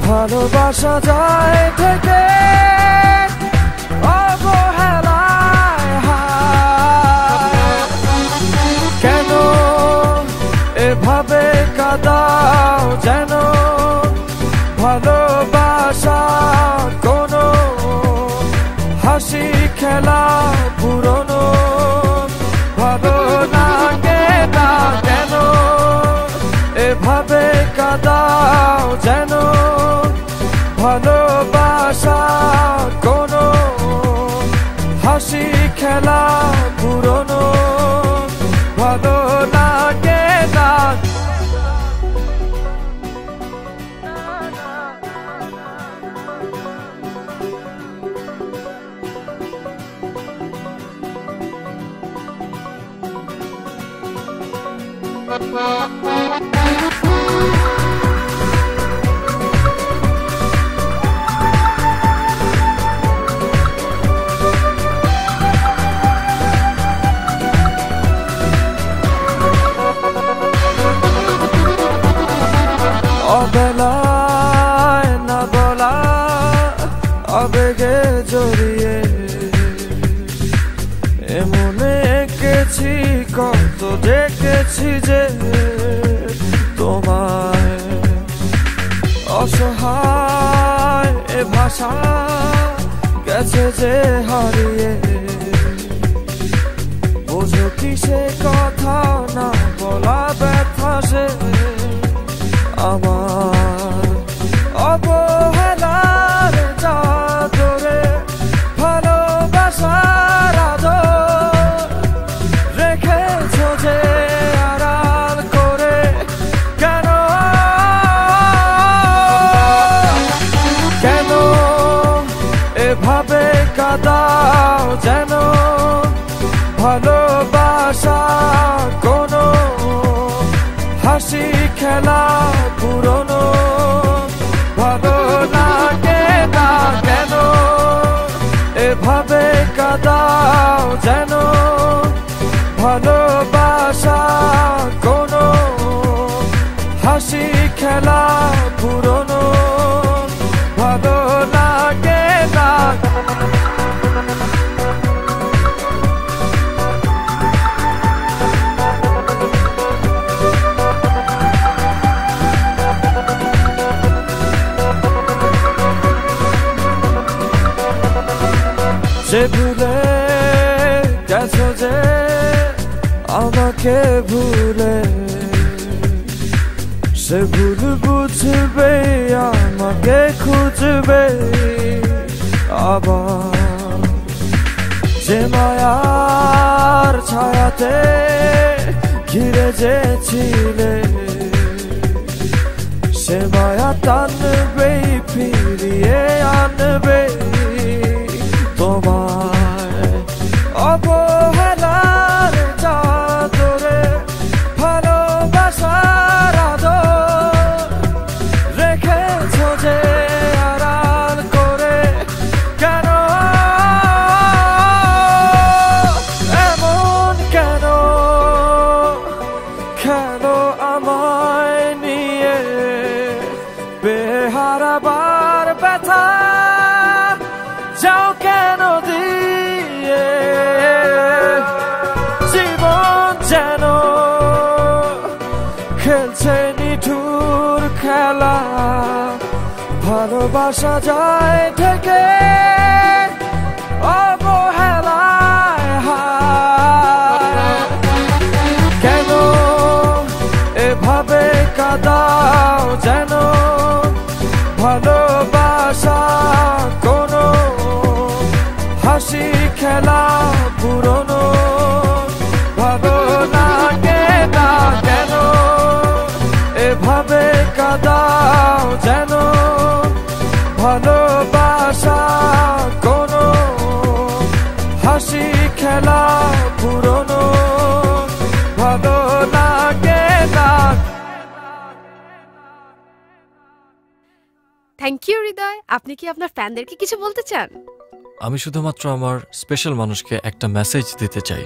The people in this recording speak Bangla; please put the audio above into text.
ভালোবাসা যায় থেকে অবহেলায় হায় কেন এভাবে কাঁদাও যেন ভালোবাসা কোনো হাসি খেলা পুরনো ভালো লাগে না কেন এভাবে কাঁদাও যেন ভালোবাসা কোনো হাসি খেলা পুরনো ভালো লাগে না অবেলায় না বলা আবেগে জড়িয়ে এমনে এঁকেছি কত দেখেছি যে তোমায় অসহায় এ ভাষা গেছে যে হারিয়ে বোঝো কি সে কথা না বলা ব্যথা সে আমার অবহেলার চাদরে ভালোবাসার আদর রেখেছো যে আড়াল করে কেন কেন এভাবে কাঁদাও যেন ভালোবাসা কোনো হাসি খেলা পুরনো ভালো লাগে না কেন এভাবে কাঁদাও যেন ভালোবাসা কোনো হাসি খেলা পুরনো ভালো লাগে না সে ভুলে গেছো যে আমাকে ভুলে সে ভুল বুঝবে আমাকে খুঁজবে আবার যে মায়ার ছায়াতে ঘিরে যেছিলে সে মায়া টানবে ফিরিয়ে আনবে তোমায় অবহেলার চাদরে ভালোবাসার আদর রেখেছো যে আড়াল করে কেন এমন কেন কেন আমায় নিয়ে বেহারাবার ব্যথা যাও কেন দিয়ে জীবন যেন খেলছে নিঠুর খেলা ভালোবাসা যায় থেকে অবহেলায় হায় কেন এভাবে কাঁদাও যেন ভালোবাসা কোনো হাসি খেলা পুরনো ভালো লাগে না কেন এভাবে কাঁদাও যেন ভালোবাসা কোনো হাসি খেলা পুরনো ভালো লাগে না। থ্যাংক ইউ হৃদয়। আপনি কি আপনার ফ্যানদেরকে কিছু বলতে চান? আমি শুধুমাত্র আমার স্পেশাল মানুষকে একটা মেসেজ দিতে চাই।